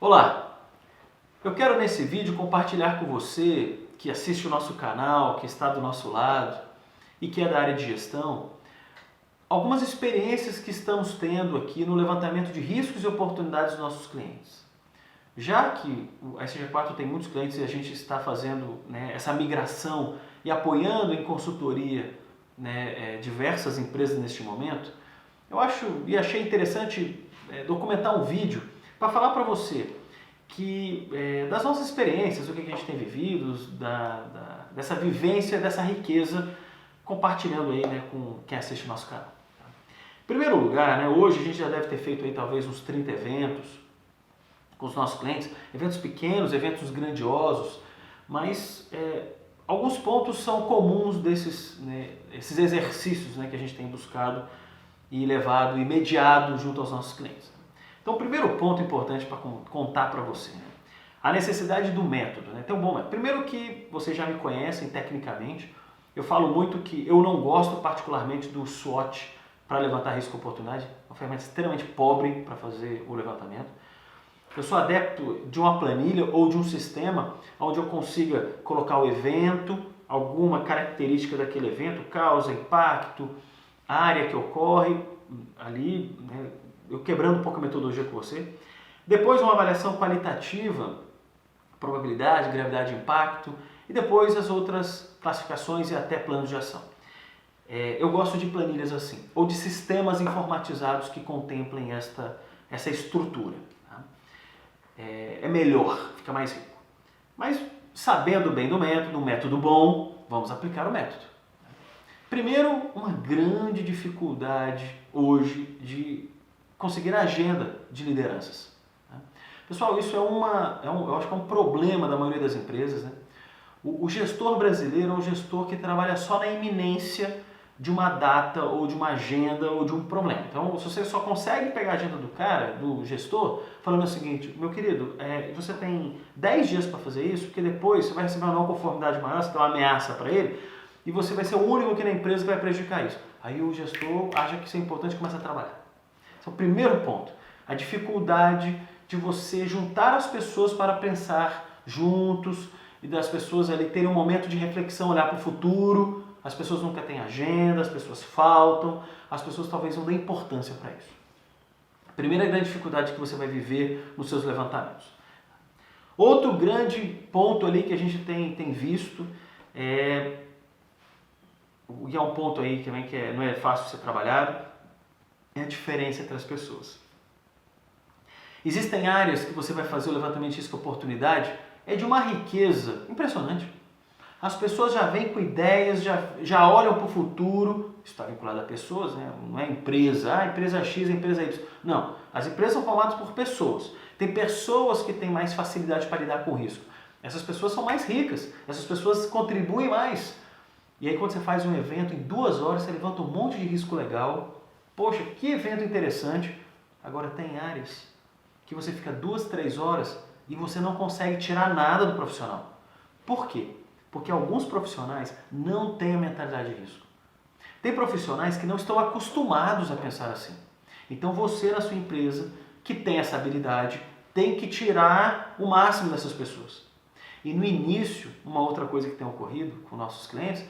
Olá, eu quero nesse vídeo compartilhar com você que assiste o nosso canal, que está do nosso lado e que é da área de gestão, algumas experiências que estamos tendo aqui no levantamento de riscos e oportunidades dos nossos clientes. Já que a SG4 tem muitos clientes e a gente está fazendo essa migração e apoiando em consultoria diversas empresas neste momento, eu achei interessante documentar um vídeo para falar para você que das nossas experiências, o que a gente tem vivido, dessa vivência, dessa riqueza, compartilhando aí com quem assiste o nosso canal. Em primeiro lugar, hoje a gente já deve ter feito aí talvez uns 30 eventos com os nossos clientes, eventos pequenos, eventos grandiosos, mas alguns pontos são comuns esses exercícios que a gente tem buscado e levado e mediado junto aos nossos clientes. Então, o primeiro ponto importante para contar para você, a necessidade do método. Ter um bom método. Primeiro que vocês já me conhecem tecnicamente, eu falo muito que eu não gosto particularmente do SWOT para levantar risco e oportunidade, é uma ferramenta extremamente pobre para fazer o levantamento. Eu sou adepto de uma planilha ou de um sistema onde eu consiga colocar o evento, alguma característica daquele evento, causa, impacto, área que ocorre ali, eu quebrando um pouco a metodologia com você. Depois uma avaliação qualitativa, probabilidade, gravidade e impacto, e depois as outras classificações e até planos de ação. Eu gosto de planilhas assim, ou de sistemas informatizados que contemplem essa estrutura. Tá? É melhor, fica mais rico. Mas sabendo bem do método, um método bom, vamos aplicar o método. Primeiro, uma grande dificuldade hoje de conseguir a agenda de lideranças. Pessoal, isso eu acho que é um problema da maioria das empresas. O gestor brasileiro é um gestor que trabalha só na iminência de uma data ou de uma agenda ou de um problema. Então, se você só consegue pegar a agenda do cara, do gestor, falando o seguinte: meu querido, você tem 10 dias para fazer isso, porque depois você vai receber uma não conformidade maior, você tem uma ameaça para ele, e você vai ser o único que na empresa vai prejudicar isso. Aí o gestor acha que isso é importante e começa a trabalhar. Esse é o primeiro ponto. A dificuldade de você juntar as pessoas para pensar juntos e das pessoas ali terem um momento de reflexão, olhar para o futuro. As pessoas nunca têm agenda, as pessoas faltam, as pessoas talvez não dêem importância para isso. A primeira grande dificuldade que você vai viver nos seus levantamentos. Outro grande ponto ali que a gente tem visto e é um ponto aí também que não é fácil ser trabalhado, é a diferença entre as pessoas. Existem áreas que você vai fazer o levantamento de risco e oportunidade, é de uma riqueza impressionante. As pessoas já vêm com ideias, já olham para o futuro, isso está vinculado a pessoas, não é empresa, empresa X, empresa Y. Não, as empresas são formadas por pessoas. Tem pessoas que têm mais facilidade para lidar com o risco. Essas pessoas são mais ricas, essas pessoas contribuem mais. E aí quando você faz um evento em 2 horas, você levanta um monte de risco legal. Poxa, que evento interessante. Agora tem áreas que você fica 2, 3 horas e você não consegue tirar nada do profissional. Por quê? Porque alguns profissionais não têm a mentalidade de risco. Tem profissionais que não estão acostumados a pensar assim. Então você na sua empresa, que tem essa habilidade, tem que tirar o máximo dessas pessoas. E no início, uma outra coisa que tem ocorrido com nossos clientes,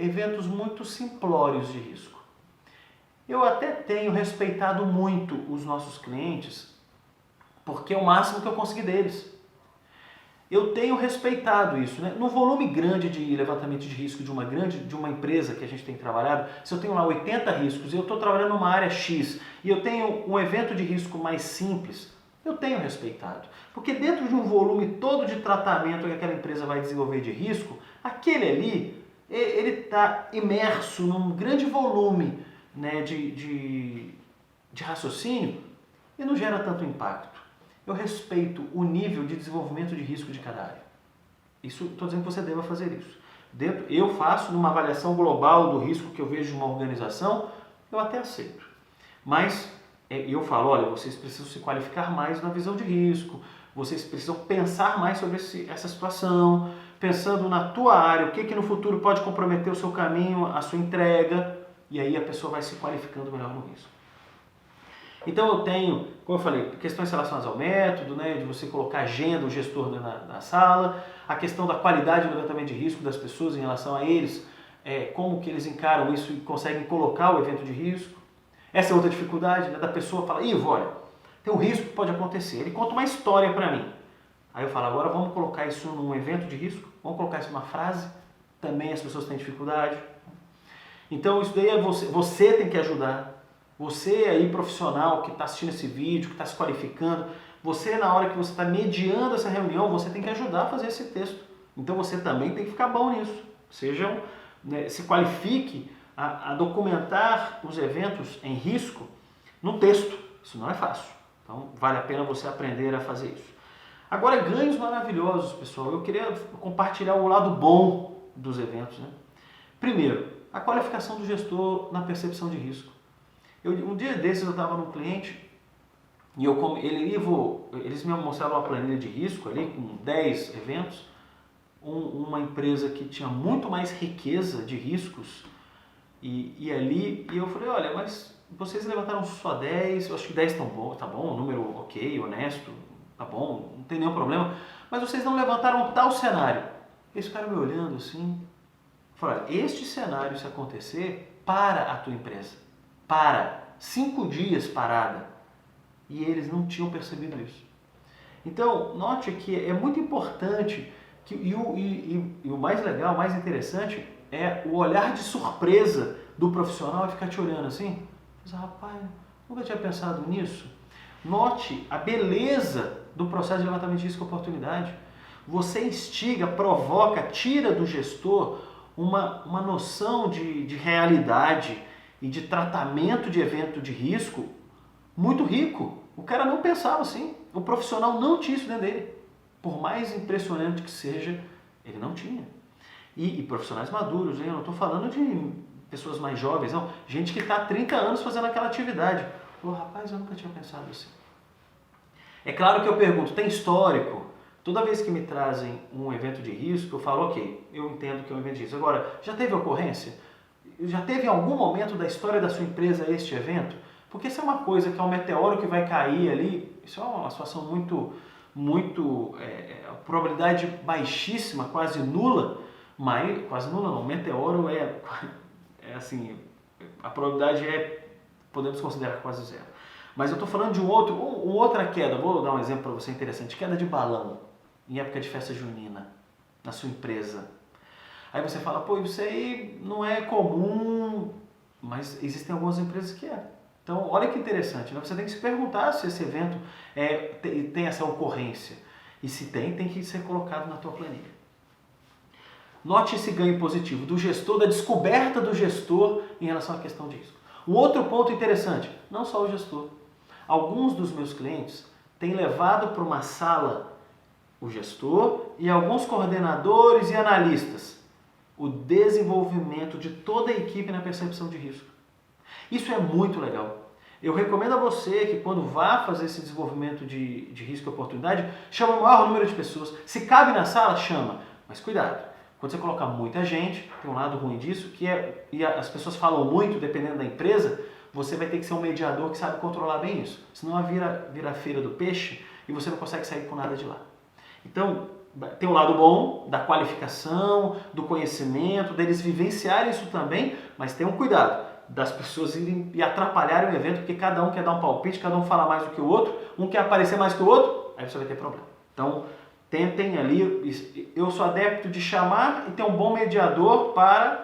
eventos muito simplórios de risco. Eu até tenho respeitado muito os nossos clientes, porque é o máximo que eu consegui deles. Eu tenho respeitado isso. No volume grande de levantamento de risco de uma empresa que a gente tem trabalhado, se eu tenho lá 80 riscos e eu estou trabalhando numa área X e eu tenho um evento de risco mais simples, eu tenho respeitado. Porque dentro de um volume todo de tratamento que aquela empresa vai desenvolver de risco, aquele ali, ele está imerso num grande volume de raciocínio e não gera tanto impacto. Eu respeito o nível de desenvolvimento de risco de cada área. Isso, estou dizendo que você deva fazer isso. Eu faço numa avaliação global do risco que eu vejo de uma organização, eu até aceito. Mas eu falo, olha, vocês precisam se qualificar mais na visão de risco, vocês precisam pensar mais sobre essa situação, pensando na tua área, o que no futuro pode comprometer o seu caminho, a sua entrega, e aí a pessoa vai se qualificando melhor no risco. Então eu tenho, como eu falei, questões relacionadas ao método, né, de você colocar agenda, o gestor na sala, a questão da qualidade do levantamento de risco das pessoas em relação a eles, como que eles encaram isso e conseguem colocar o evento de risco. Essa é outra dificuldade, né, da pessoa falar, Ivo, olha, tem um risco que pode acontecer. Ele conta uma história para mim. Aí eu falo, agora vamos colocar isso num evento de risco, vamos colocar isso numa frase. Também as pessoas têm dificuldade. Então isso daí é você tem que ajudar. Você aí, profissional, que está assistindo esse vídeo, que está se qualificando, você na hora que você está mediando essa reunião, você tem que ajudar a fazer esse texto. Então você também tem que ficar bom nisso. Se qualifique a documentar os eventos em risco no texto. Isso não é fácil. Então vale a pena você aprender a fazer isso. Agora, ganhos maravilhosos, pessoal. Eu queria compartilhar o lado bom dos eventos, né? Primeiro, a qualificação do gestor na percepção de risco. Um dia desses eu estava num cliente e eles me mostraram uma planilha de risco ali com 10 eventos, uma empresa que tinha muito mais riqueza de riscos e eu falei, olha, mas vocês levantaram só 10, eu acho que 10 tá bom, número ok, honesto, tá bom, não tem nenhum problema, mas vocês não levantaram tal cenário. Esse cara me olhando assim, falou, este cenário se acontecer, para a tua empresa. Para. 5 dias parada. E eles não tinham percebido isso. Então, note que é muito importante, e o mais legal, o mais interessante, é o olhar de surpresa do profissional e ficar te olhando assim. Mas, rapaz, nunca tinha pensado nisso. Note a beleza do processo de levantamento de risco e oportunidade. Você instiga, provoca, tira do gestor uma noção de realidade e de tratamento de evento de risco muito rico. O cara não pensava assim. O profissional não tinha isso dentro dele. Por mais impressionante que seja, ele não tinha. E profissionais maduros, hein? Eu não estou falando de pessoas mais jovens, não. Gente que está há 30 anos fazendo aquela atividade. Pô, rapaz, eu nunca tinha pensado assim. É claro que eu pergunto, tem histórico? Toda vez que me trazem um evento de risco, eu falo, ok, eu entendo que é um evento de risco. Agora, já teve ocorrência? Já teve em algum momento da história da sua empresa este evento? Porque isso é uma coisa que é um meteoro que vai cair ali, isso é uma situação a probabilidade baixíssima, quase nula, mas, quase nula não, meteoro é assim, a probabilidade podemos considerar quase zero. Mas eu estou falando de outra queda, vou dar um exemplo para você interessante, queda de balão, em época de festa junina, na sua empresa. Aí você fala, pô, isso aí não é comum, mas existem algumas empresas que é. Então, olha que interessante, né? Você tem que se perguntar se esse evento tem essa ocorrência. E se tem que ser colocado na tua planilha. Note esse ganho positivo do gestor, da descoberta do gestor em relação à questão de risco. Um outro ponto interessante, não só o gestor. Alguns dos meus clientes têm levado para uma sala o gestor e alguns coordenadores e analistas o desenvolvimento de toda a equipe na percepção de risco. Isso é muito legal. Eu recomendo a você que quando vá fazer esse desenvolvimento de risco e oportunidade, chama o maior número de pessoas. Se cabe na sala, chama. Mas cuidado, quando você colocar muita gente, tem um lado ruim disso, e as pessoas falam muito, dependendo da empresa, você vai ter que ser um mediador que sabe controlar bem isso. Senão vira a feira do peixe e você não consegue sair com nada de lá. Então, tem o lado bom da qualificação, do conhecimento, deles vivenciarem isso também, mas tenham cuidado das pessoas irem e atrapalharem o evento, porque cada um quer dar um palpite, cada um fala mais do que o outro, um quer aparecer mais que o outro, aí você vai ter problema. Então, tentem ali, eu sou adepto de chamar e ter um bom mediador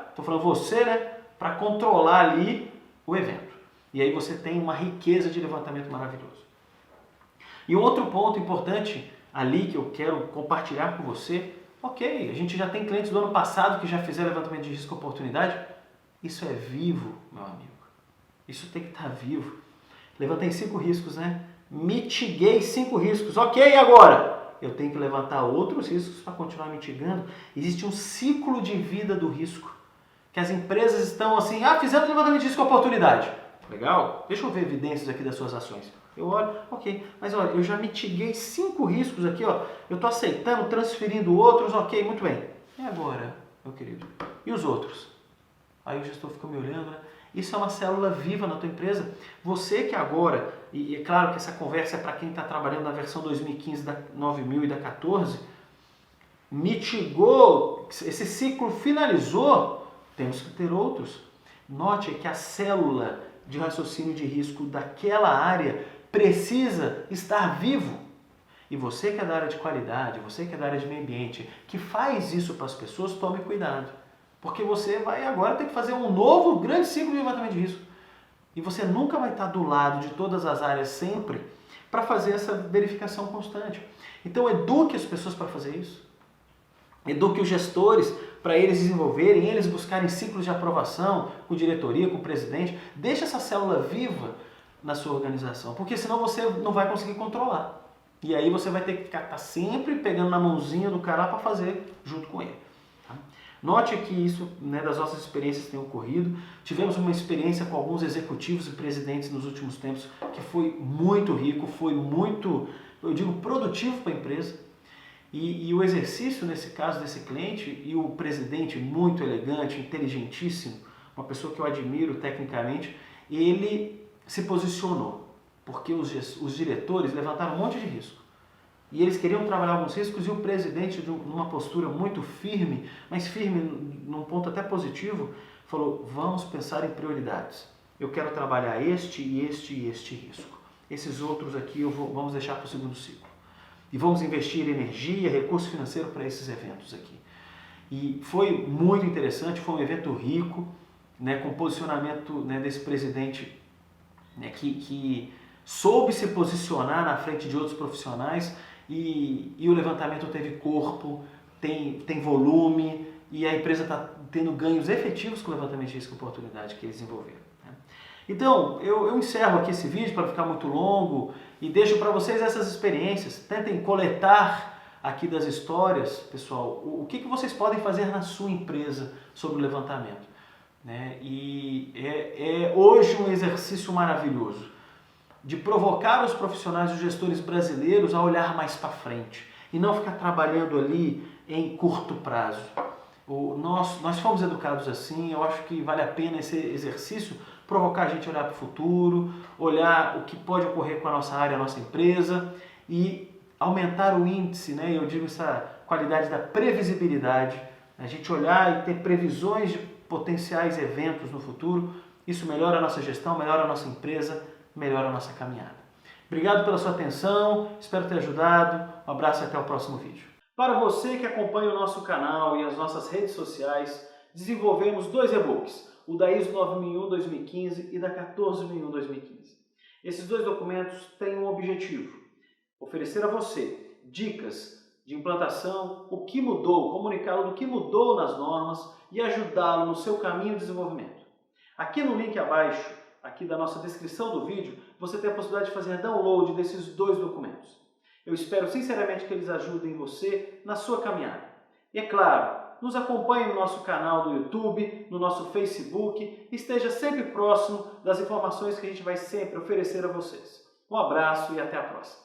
estou falando você, né, para controlar ali o evento. E aí você tem uma riqueza de levantamento maravilhoso. E um outro ponto importante ali que eu quero compartilhar com você, ok, a gente já tem clientes do ano passado que já fizeram levantamento de risco e oportunidade. Isso é vivo, meu amigo. Isso tem que estar vivo. Levantei 5 riscos, né? Mitiguei 5 riscos. Ok, agora? Eu tenho que levantar outros riscos para continuar mitigando. Existe um ciclo de vida do risco. Que as empresas estão assim, fizemos levantamento de risco e oportunidade. Legal? Deixa eu ver evidências aqui das suas ações. Eu olho, ok, mas olha, eu já mitiguei 5 riscos aqui, ó. Eu estou aceitando, transferindo outros, ok, muito bem. E agora, meu querido? E os outros? Aí o gestor fica me olhando, né? Isso é uma célula viva na tua empresa. Você que agora, e é claro que essa conversa é para quem está trabalhando na versão 2015 da 9000 e da 14, mitigou, esse ciclo finalizou, temos que ter outros. Note que a célula de raciocínio de risco daquela área precisa estar vivo. E você que é da área de qualidade, você que é da área de meio ambiente, que faz isso para as pessoas, tome cuidado. Porque você vai agora ter que fazer um novo grande ciclo de levantamento de risco. E você nunca vai estar do lado de todas as áreas sempre para fazer essa verificação constante. Então eduque as pessoas para fazer isso. Eduque os gestores para eles desenvolverem, eles buscarem ciclos de aprovação com diretoria, com o presidente. Deixe essa célula viva na sua organização, porque senão você não vai conseguir controlar. E aí você vai ter que ficar sempre pegando na mãozinha do cara para fazer junto com ele. Tá? Note que isso, das nossas experiências tem ocorrido. Tivemos uma experiência com alguns executivos e presidentes nos últimos tempos que foi muito rico, foi muito, eu digo, produtivo para a empresa. E o exercício, nesse caso desse cliente, e o presidente muito elegante, inteligentíssimo, uma pessoa que eu admiro tecnicamente, ele se posicionou, porque os diretores levantaram um monte de risco. E eles queriam trabalhar alguns riscos e o presidente, numa postura muito firme, mas firme num ponto até positivo, falou, vamos pensar em prioridades. Eu quero trabalhar este e este e este risco. Esses outros aqui vamos deixar para o segundo ciclo. E vamos investir energia, recurso financeiro para esses eventos aqui. E foi muito interessante, foi um evento rico, com o posicionamento desse presidente que soube se posicionar na frente de outros profissionais e o levantamento teve corpo, tem volume e a empresa está tendo ganhos efetivos com o levantamento de risco e oportunidade que eles desenvolveram. Então, eu encerro aqui esse vídeo para ficar muito longo e deixo para vocês essas experiências. Tentem coletar aqui das histórias, pessoal, o que vocês podem fazer na sua empresa sobre o levantamento. E é hoje um exercício maravilhoso de provocar os profissionais e os gestores brasileiros a olhar mais para frente e não ficar trabalhando ali em curto prazo. Nós fomos educados assim, eu acho que vale a pena esse exercício provocar a gente a olhar para o futuro, olhar o que pode ocorrer com a nossa área, a nossa empresa e aumentar o índice, eu digo essa qualidade da previsibilidade, a gente olhar e ter previsões de potenciais eventos no futuro, isso melhora a nossa gestão, melhora a nossa empresa, melhora a nossa caminhada. Obrigado pela sua atenção, espero ter ajudado, um abraço e até o próximo vídeo. Para você que acompanha o nosso canal e as nossas redes sociais, desenvolvemos 2 e-books, o da ISO 9001-2015 e da 14001-2015. Esses 2 documentos têm um objetivo, oferecer a você dicas de implantação, o que mudou, comunicá-lo do que mudou nas normas e ajudá-lo no seu caminho de desenvolvimento. Aqui no link abaixo, aqui da nossa descrição do vídeo, você tem a possibilidade de fazer download desses 2 documentos. Eu espero sinceramente que eles ajudem você na sua caminhada. E é claro, nos acompanhe no nosso canal do YouTube, no nosso Facebook, esteja sempre próximo das informações que a gente vai sempre oferecer a vocês. Um abraço e até a próxima.